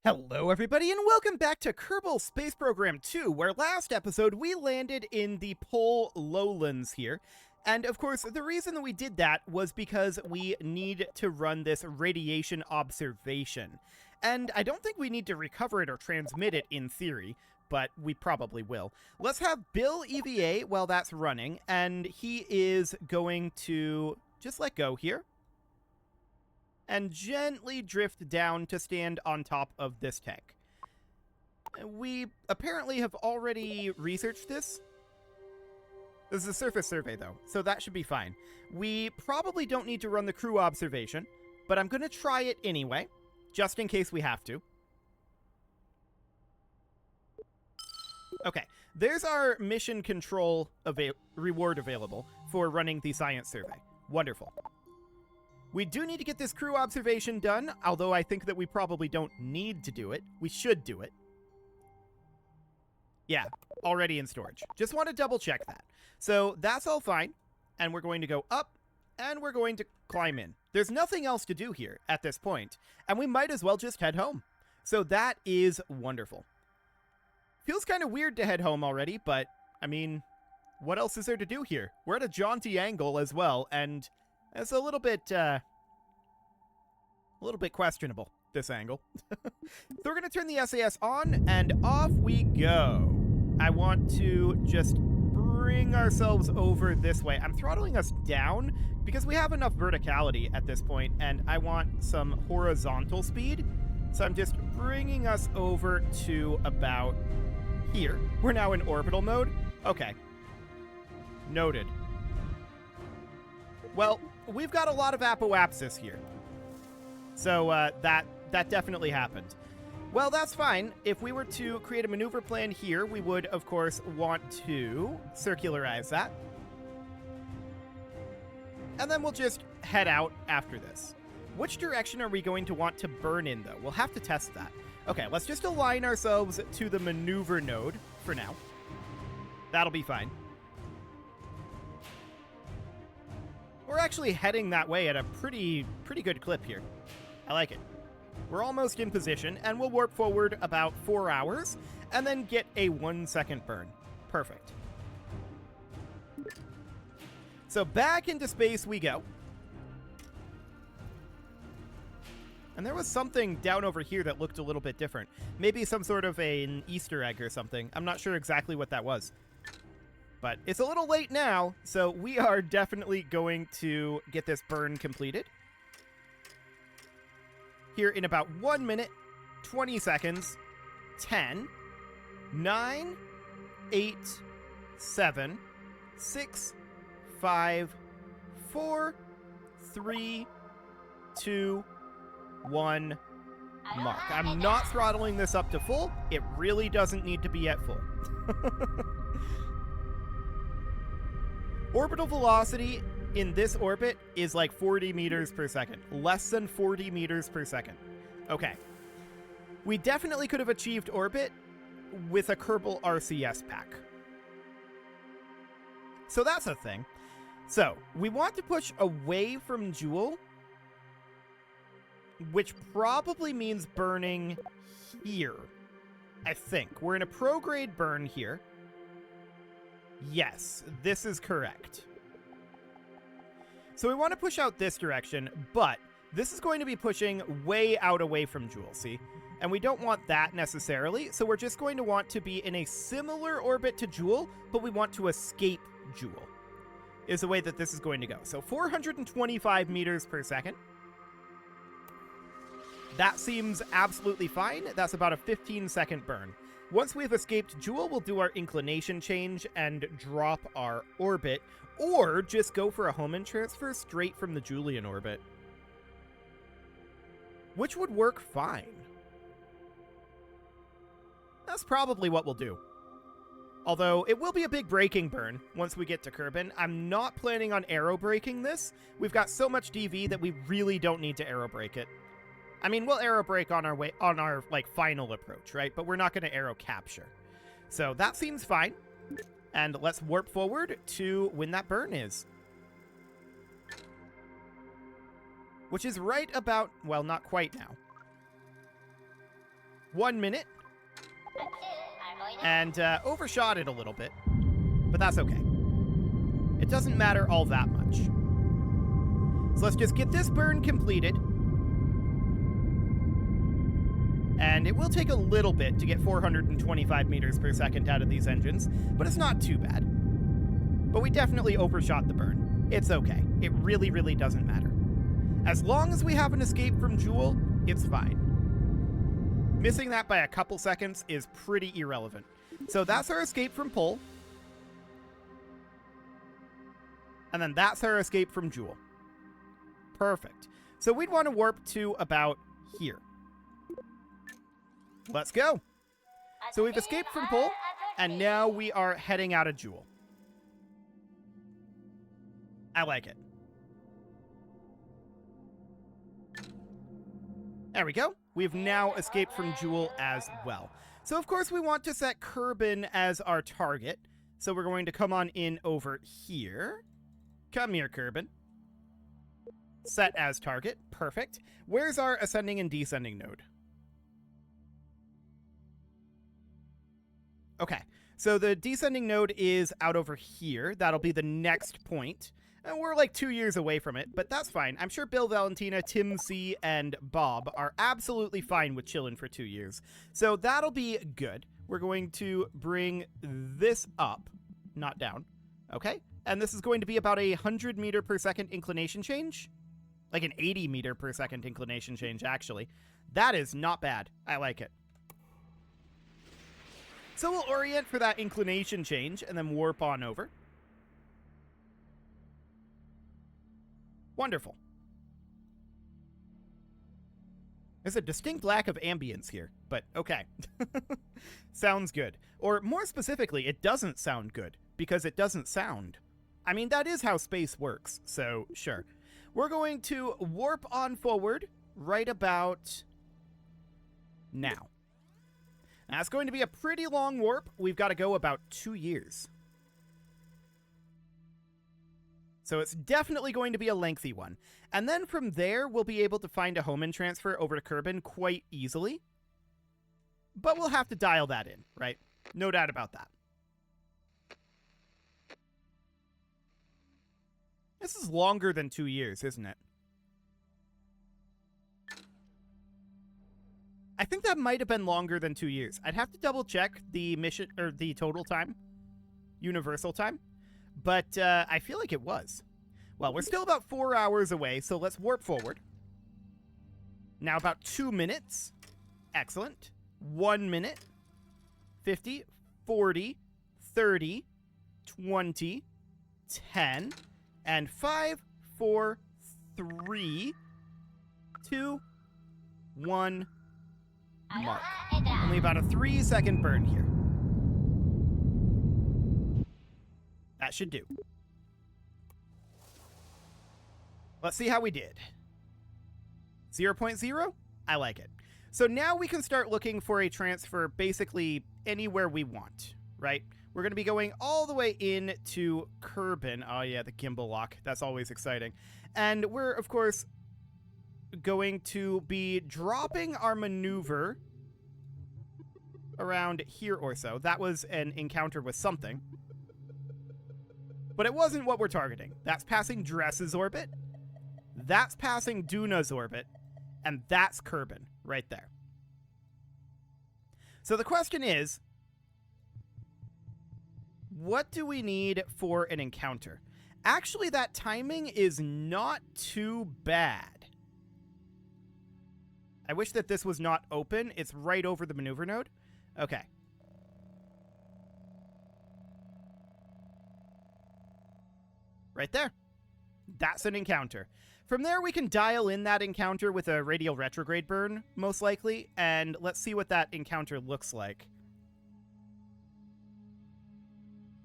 Hello, everybody, and welcome back to Kerbal Space Program 2, where last episode we landed in the Pole Lowlands here. And of course, the reason that we did that was because we need to run this radiation observation. And I don't think we need to recover it or transmit it in theory, but we probably will. Let's have Bill EVA while that's running, and he is going to just let go here and gently drift down to stand on top of this tank. We apparently have already researched this. This is a surface survey, though, so that should be fine. We probably don't need to run the crew observation, but I'm going to try it anyway, just in case we have to. Okay, there's our mission control reward available for running the science survey. Wonderful. We do need to get this crew observation done, although I think that we probably don't need to do it. We should do it. Yeah, already in storage. Just want to double check that. So that's all fine, and we're going to go up, and we're going to climb in. There's nothing else to do here at this point, and we might as well just head home. So that is wonderful. Feels kind of weird to head home already, but, I mean, what else is there to do here? We're at a jaunty angle as well, and it's a little bit questionable, this angle. So we're going to turn the SAS on, and off we go. I want to just bring ourselves over this way. I'm throttling us down because we have enough verticality at this point, and I want some horizontal speed. So I'm just bringing us over to about here. We're now in orbital mode. Okay. Noted. Well, we've got a lot of apoapsis here. So that definitely happened. Well, that's fine. If we were to create a maneuver plan here, we would, of course, want to circularize that. And then we'll just head out after this. Which direction are we going to want to burn in, though? We'll have to test that. Okay, let's just align ourselves to the maneuver node for now. That'll be fine. We're actually heading that way at a pretty good clip here. I like it. We're almost in position, and we'll warp forward about 4 hours, and then get a 1 second burn. Perfect. So back into space we go. And there was something down over here that looked a little bit different. Maybe some sort of an Easter egg or something. I'm not sure exactly what that was. But it's a little late now, so we are definitely going to get this burn completed. Here in about 1 minute, 20 seconds, 10, 9, 8, 7, 6, 5, 4, 3, 2, 1, mark. I'm not throttling this up to full. It really doesn't need to be at full. Orbital velocity in this orbit is like 40 meters per second. Less than 40 meters per second. Okay. We definitely could have achieved orbit with a Kerbal RCS pack. So that's a thing. So, we want to push away from Joule, which probably means burning here. I think. We're in a prograde burn here. Yes, this is correct. So we want to push out this direction, but this is going to be pushing way out away from Joule, see? And we don't want that necessarily, so we're just going to want to be in a similar orbit to Joule, but we want to escape Joule, is the way that this is going to go. So 425 meters per second. That seems absolutely fine. That's about a 15-second burn. Once we've escaped Joule, we'll do our inclination change and drop our orbit, or just go for a Hohmann transfer straight from the Julian orbit, which would work fine. That's probably what we'll do. Although, it will be a big braking burn once we get to Kerbin. I'm not planning on aerobraking this. We've got so much DV that we really don't need to aerobrake it. I mean, we'll aero brake on our final approach, right? But we're not going to aero capture. So that seems fine. And let's warp forward to when that burn is. Which is right about, well, not quite now. 1 minute. And overshot it a little bit. But that's okay. It doesn't matter all that much. So let's just get this burn completed. And it will take a little bit to get 425 meters per second out of these engines, but it's not too bad. But we definitely overshot the burn. It's okay. It really, really doesn't matter. As long as we have an escape from Joule, it's fine. Missing that by a couple seconds is pretty irrelevant. So that's our escape from Pole. And then that's our escape from Joule. Perfect. So we'd want to warp to about here. Let's go. So we've escaped from Pole, and now we are heading out of Joule. I like it. There we go. We've now escaped from Joule as well. So of course we want to set Kerbin as our target. So we're going to come on in over here. Come here, Kerbin. Set as target. Perfect. Where's our ascending and descending node? Okay, so the descending node is out over here. That'll be the next point. And we're like 2 years away from it, but that's fine. I'm sure Bill, Valentina, Tim C, and Bob are absolutely fine with chilling for 2 years. So that'll be good. We're going to bring this up, not down. Okay, and this is going to be about a 100 meter per second inclination change. Like an 80 meter per second inclination change, actually. That is not bad. I like it. So we'll orient for that inclination change and then warp on over. Wonderful. There's a distinct lack of ambience here, but okay. Sounds good. Or more specifically, it doesn't sound good, because it doesn't sound. I mean, that is how space works, so sure. We're going to warp on forward right about now. Now, it's going to be a pretty long warp. We've got to go about 2 years. So it's definitely going to be a lengthy one. And then from there, we'll be able to find a Hohmann transfer over to Kerbin quite easily. But we'll have to dial that in, right? No doubt about that. This is longer than 2 years, isn't it? I think that might have been longer than 2 years. I'd have to double check the mission or the total time, universal time, but I feel like it was. Well, we're still about 4 hours away, so let's warp forward. Now about 2 minutes. Excellent. 1 minute. 50, 40, 30, 20, 10, and 5, 4, 3, 2, 1. Mark. Only about a 3-second burn here. That should do. Let's see how we did. 0.0? I like it. So now we can start looking for a transfer basically anywhere we want, right? We're going to be going all the way into Kerbin. Oh yeah, the gimbal lock. That's always exciting. And we're, of course, going to be dropping our maneuver around here or so. That was an encounter with something. But it wasn't what we're targeting. That's passing Dress's orbit. That's passing Duna's orbit. And that's Kerbin right there. So the question is, what do we need for an encounter? Actually, that timing is not too bad. I wish that this was not open. It's right over the maneuver node. Okay. Right there. That's an encounter. From there, we can dial in that encounter with a radial retrograde burn, most likely, and let's see what that encounter looks like.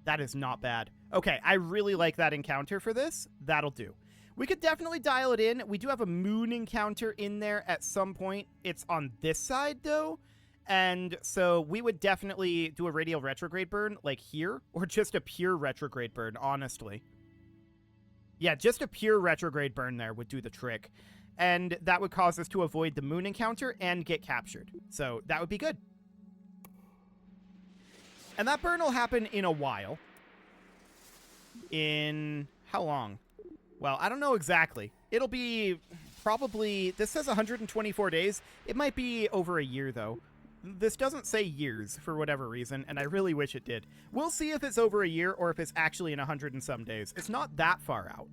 That is not bad. Okay, I really like that encounter for this. That'll do. We could definitely dial it in. We do have a moon encounter in there at some point. It's on this side, though. And so we would definitely do a radial retrograde burn, like here, or just a pure retrograde burn, honestly. Yeah, just a pure retrograde burn there would do the trick. and that would cause us to avoid the moon encounter and get captured. So that would be good. And that burn will happen in a while. In how long? Well, I don't know exactly. It'll be probably, this says 124 days. It might be over a year, though. This doesn't say years for whatever reason, and I really wish it did. We'll see if it's over a year or if it's actually in 100 and some days. It's not that far out.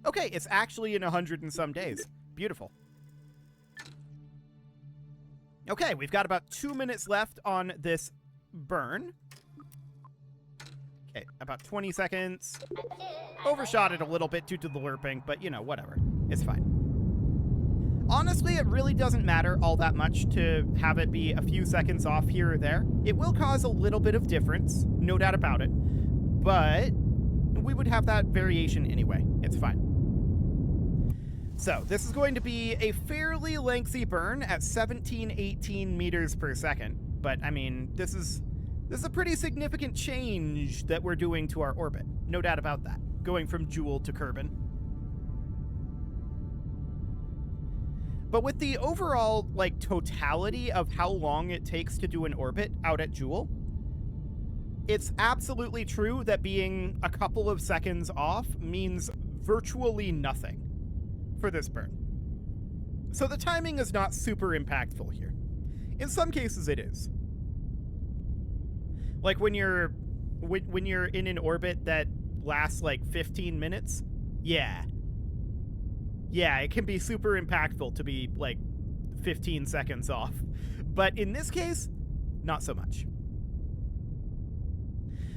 Okay, it's actually in 100 and some days. Beautiful. Okay, we've got about 2 minutes left on this burn. Okay, about 20 seconds. Overshot it a little bit due to the lerping, but, you know, whatever. It's fine. Honestly, it really doesn't matter all that much to have it be a few seconds off here or there. It will cause a little bit of difference, no doubt about it, but we would have that variation anyway. It's fine. So, this is going to be a fairly lengthy burn at 17-18 meters per second, but, I mean, this is a pretty significant change that we're doing to our orbit. No doubt about that. Going from Joule to Kerbal. But with the overall, like, totality of how long it takes to do an orbit out at Joule, it's absolutely true that being a couple of seconds off means virtually nothing for this burn. So the timing is not super impactful here. In some cases, it is. Like when you're in an orbit that lasts like 15 minutes, yeah, it can be super impactful to be like 15 seconds off. But in this case, not so much.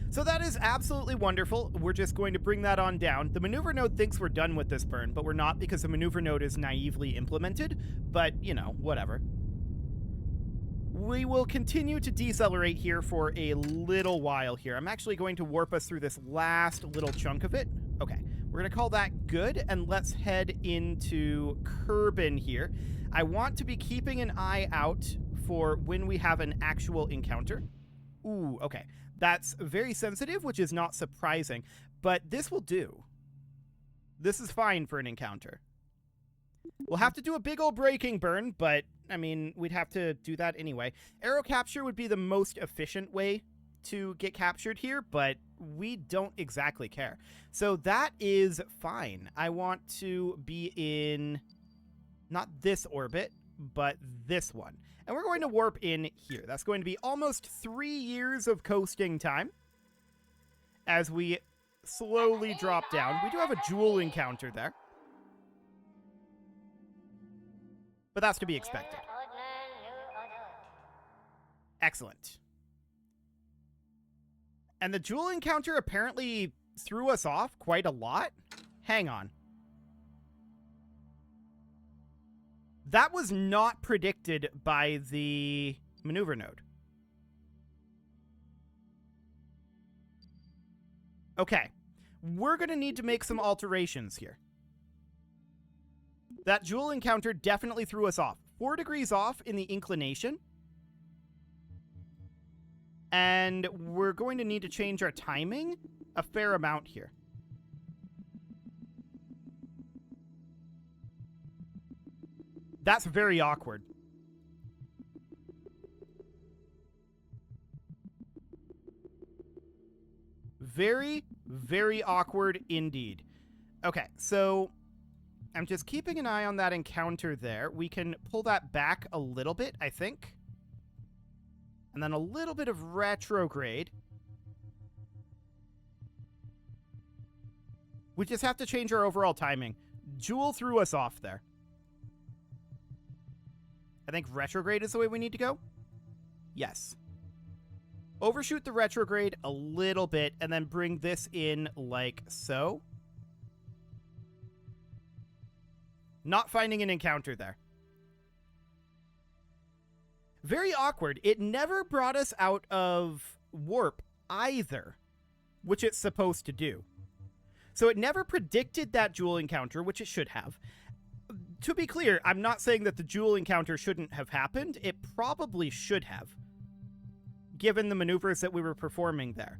So that is absolutely wonderful. We're just going to bring that on down. The maneuver node thinks we're done with this burn, but we're not because the maneuver node is naively implemented. But, you know, whatever. We will continue to decelerate here for a little while here. I'm actually going to warp us through this last little chunk of it. Okay, we're going to call that good, and let's head into Kerbal here. I want to be keeping an eye out for when we have an actual encounter. Ooh, okay. That's very sensitive, which is not surprising, but this will do. This is fine for an encounter. We'll have to do a big old braking burn, but, I mean, we'd have to do that anyway. Aero capture would be the most efficient way to get captured here, but we don't exactly care. So that is fine. I want to be in, not this orbit, but this one. And we're going to warp in here. That's going to be almost 3 years of coasting time as we slowly drop down. We do have a Joule encounter there, but that's to be expected. Excellent. And the Joule encounter apparently threw us off quite a lot. Hang on. That was not predicted by the maneuver node. Okay. We're going to need to make some alterations here. That Joule encounter definitely threw us off. 4 degrees off in the inclination. And we're going to need to change our timing a fair amount here. That's very awkward. Very, very awkward indeed. Okay, so I'm just keeping an eye on that encounter there. We can pull that back a little bit, I think. And then a little bit of retrograde. We just have to change our overall timing. Joule threw us off there. I think retrograde is the way we need to go. Yes. Overshoot the retrograde a little bit and then bring this in like so. Not finding an encounter there. Very awkward. It never brought us out of warp either, which it's supposed to do. So it never predicted that Joule encounter, which it should have. To be clear, I'm not saying that the Joule encounter shouldn't have happened. It probably should have, given the maneuvers that we were performing there.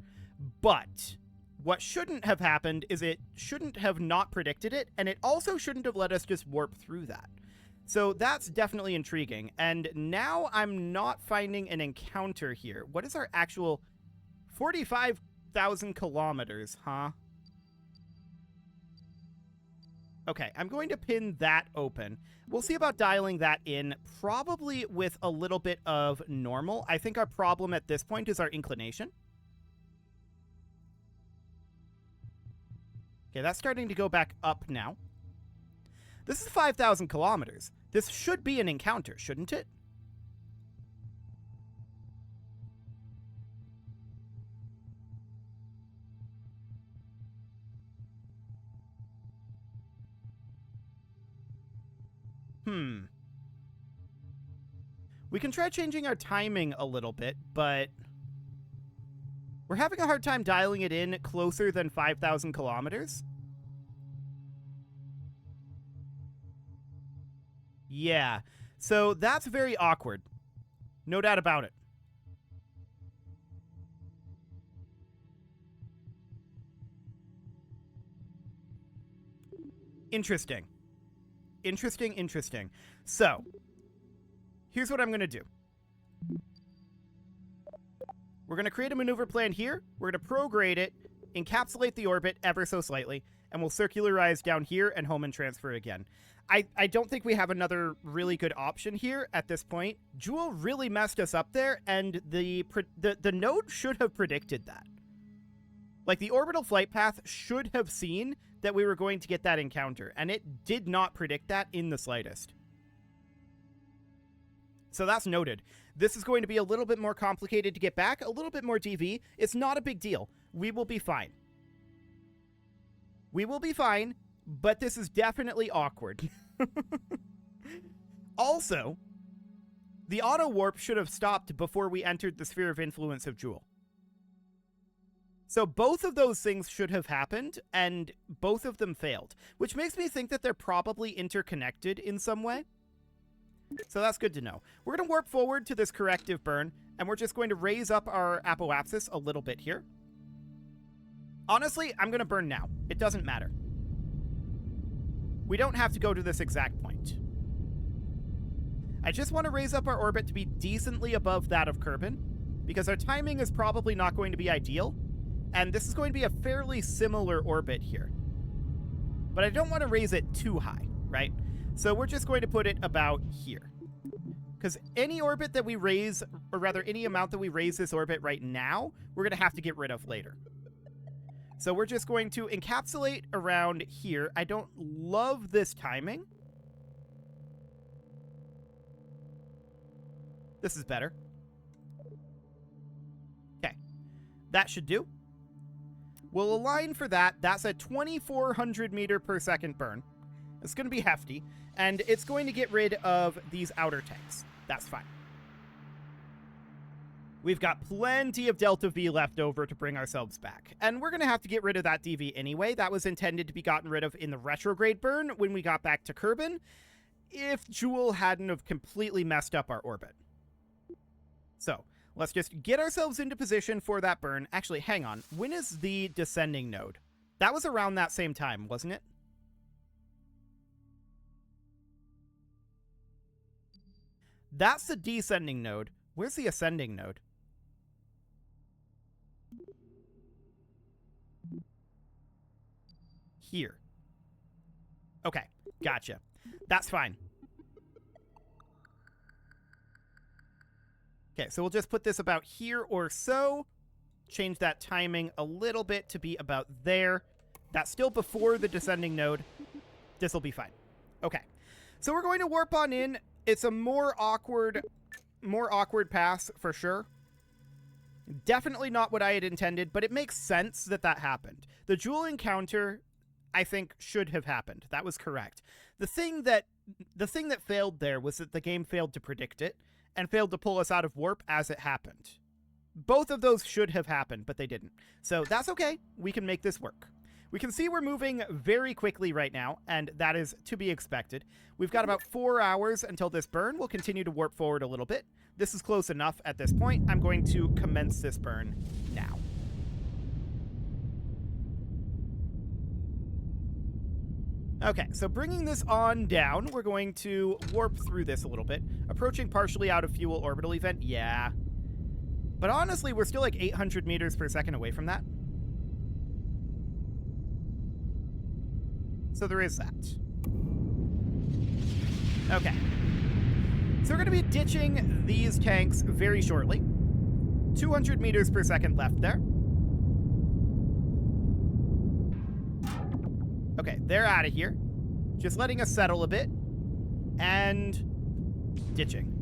But What shouldn't have happened is it shouldn't have not predicted it, and it also shouldn't have let us just warp through that. So that's definitely intriguing. And now I'm not finding an encounter here. What is our actual 45,000 kilometers, huh? Okay, I'm going to pin that open. We'll see about dialing that in, probably with a little bit of normal. I think our problem at this point is our inclination. Okay, that's starting to go back up now. This is 5,000 kilometers. This should be an encounter, shouldn't it? We can try changing our timing a little bit, but we're having a hard time dialing it in closer than 5,000 kilometers. Yeah, so that's very awkward. No doubt about it. Interesting. Interesting. So, here's what I'm going to do. We're going to create a maneuver plan here. We're going to prograde it, encapsulate the orbit ever so slightly, and we'll circularize down here and home and transfer again. I don't think we have another really good option here at this point. Joule really messed us up there, and the node should have predicted that. Like, the orbital flight path should have seen that we were going to get that encounter, and it did not predict that in the slightest. So that's noted. This is going to be a little bit more complicated to get back, a little bit more DV. It's not a big deal. We will be fine. We will be fine, but this is definitely awkward. Also, the auto warp should have stopped before we entered the sphere of influence of Joule. So both of those things should have happened, and both of them failed, which makes me think that they're probably interconnected in some way. So that's good to know. We're going to warp forward to this corrective burn, and we're just going to raise up our apoapsis a little bit here. Honestly, I'm going to burn now. It doesn't matter. We don't have to go to this exact point. I just want to raise up our orbit to be decently above that of Kerbal, because our timing is probably not going to be ideal, and this is going to be a fairly similar orbit here. But I don't want to raise it too high, right? So we're just going to put it about here. Because any orbit that we raise, or rather any amount that we raise this orbit right now, we're going to have to get rid of later. So we're just going to encapsulate around here. I don't love this timing. This is better. Okay. That should do. We'll align for that. That's a 2,400 meter per second burn. It's going to be hefty, and it's going to get rid of these outer tanks. That's fine. We've got plenty of Delta V left over to bring ourselves back, and we're going to have to get rid of that DV anyway. That was intended to be gotten rid of in the retrograde burn when we got back to Kerbal, if Joule hadn't have completely messed up our orbit. So, let's just get ourselves into position for that burn. Actually, hang on. When is the descending node? That was around that same time, wasn't it? That's the descending node. Where's the ascending node? Here. Okay, gotcha. That's fine. Okay, so we'll just put this about here or so. Change that timing a little bit to be about there. That's still before the descending node. This will be fine. Okay, so we're going to warp on in. It's a more awkward pass for sure. Definitely not what I had intended, but it makes sense that that happened. The Joule encounter, I think, should have happened. That was correct. The thing that failed there was that the game failed to predict it and failed to pull us out of warp as it happened. Both of those should have happened, but they didn't. So that's okay. We can make this work. We can see we're moving very quickly right now, and that is to be expected. We've got about 4 hours until this burn. We'll continue to warp forward a little bit. This is close enough at this point. I'm going to commence this burn now. Okay, so bringing this on down, we're going to warp through this a little bit. Approaching partially out of fuel orbital event, yeah. But honestly, we're still like 800 meters per second away from that. So there is that. Okay. So we're going to be ditching these tanks very shortly. 200 meters per second left there. Okay, they're out of here. Just letting us settle a bit. And ditching.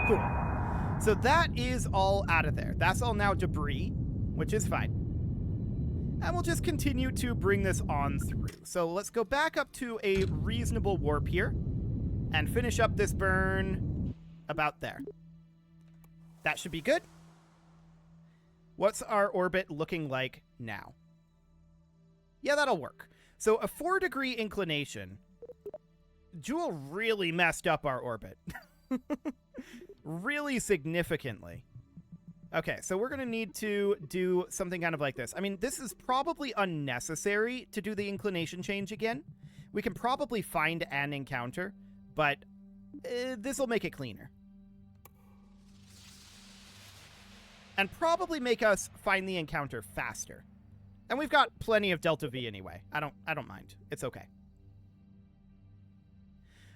Cool. So that is all out of there. That's all now debris, which is fine. And we'll just continue to bring this on through. So let's go back up to a reasonable warp here and finish up this burn about there. That should be good. What's our orbit looking like now? Yeah, that'll work. So a 4-degree inclination. Joule really messed up our orbit. Really significantly. Okay, so we're going to need to do something kind of like this. I mean, this is probably unnecessary to do the inclination change again. We can probably find an encounter, but this will make it cleaner. And probably make us find the encounter faster. And we've got plenty of Delta V anyway. I don't mind. It's okay.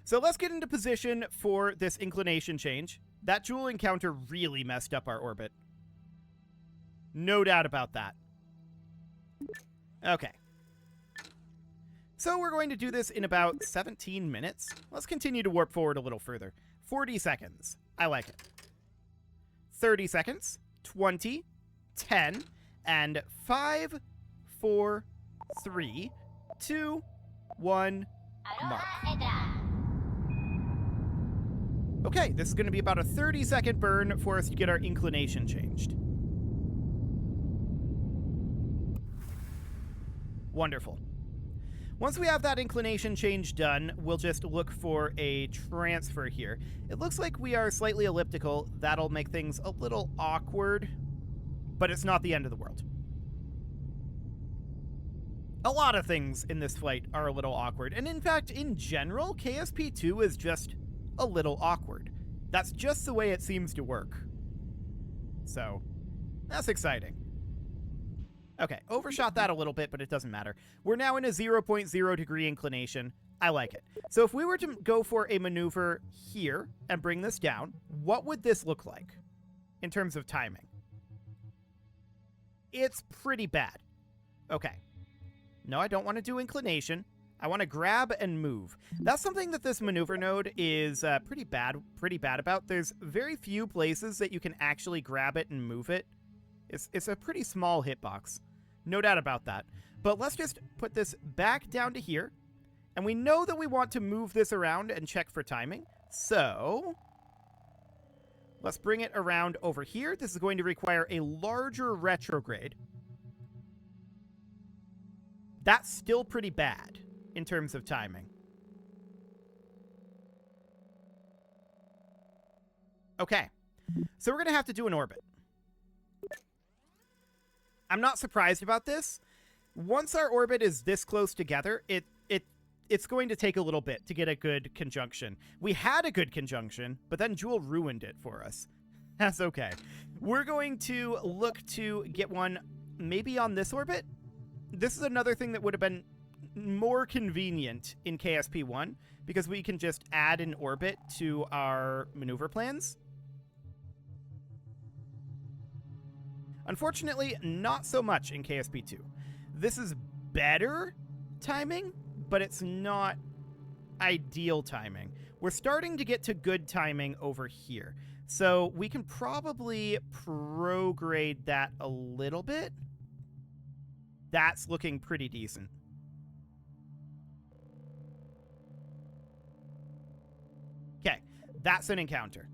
So let's get into position for this inclination change. That Joule encounter really messed up our orbit. No doubt about that. Okay. So we're going to do this in about 17 minutes. Let's continue to warp forward a little further. 40 seconds. I like it. 30 seconds. 20. 10. And 5, 4, 3, 2, 1, mark. Okay, this is going to be about a 30-second burn for us to get our inclination changed. Wonderful. Once we have that inclination change done, we'll just look for a transfer here. It looks like we are slightly elliptical. That'll make things a little awkward, but it's not the end of the world. A lot of things in this flight are a little awkward, and in fact, in general, KSP-2 is just a little awkward. That's just the way it seems to work. So, that's exciting. Okay, overshot that a little bit, but it doesn't matter. We're now in a 0.0 degree inclination. I like it. So if we were to go for a maneuver here and bring this down, what would this look like in terms of timing? It's pretty bad. Okay. No, I don't want to do inclination. I want to grab and move. That's something that this maneuver node is pretty bad about. There's very few places that you can actually grab it and move it. It's a pretty small hitbox. No doubt about that. But let's just put this back down to here. And we know that we want to move this around and check for timing. So let's bring it around over here. This is going to require a larger retrograde. That's still pretty bad in terms of timing. Okay. So we're going to have to do an orbit. I'm not surprised about this. Once our orbit is this close together, it's going to take a little bit to get a good conjunction. We had a good conjunction, but then Joule ruined it for us. That's okay. We're going to look to get one maybe on this orbit. This is another thing that would have been more convenient in KSP-1 because we can just add an orbit to our maneuver plans. Unfortunately, not so much in KSP-2. This is better timing, but it's not ideal timing. We're starting to get to good timing over here. So we can probably prograde that a little bit. That's looking pretty decent. Okay, that's an encounter.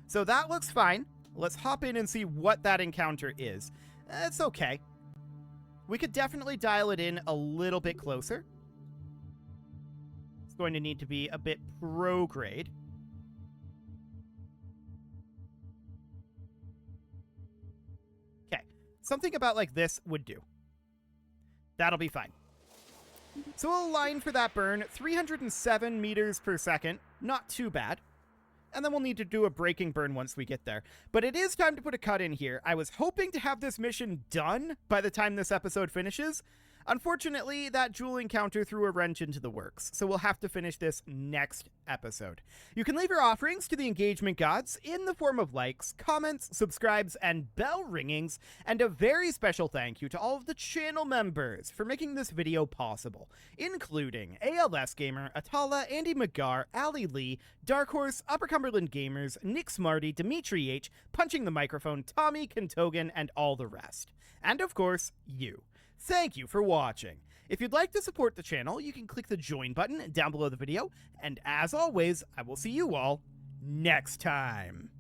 So that looks fine. Let's hop in and see what that encounter is. It's okay. We could definitely dial it in a little bit closer. It's going to need to be a bit prograde. Okay, something about like this would do. That'll be fine. So we'll align for that burn, 307 meters per second, not too bad. And then we'll need to do a braking burn once we get there. But it is time to put a cut in here. I was hoping to have this mission done by the time this episode finishes. Unfortunately, that jewel encounter threw a wrench into the works, so we'll have to finish this next episode. You can leave your offerings to the engagement gods in the form of likes, comments, subscribes, and bell ringings, and a very special thank you to all of the channel members for making this video possible, including ALS Gamer, Atala, Andy McGar, Ali Lee, Dark Horse, Upper Cumberland Gamers, Nick Smarty, Dimitri H, Punching the Microphone, Tommy Kentogan, and all the rest. And of course, you. Thank you for watching. If you'd like to support the channel, you can click the join button down below the video, and as always, I will see you all next time.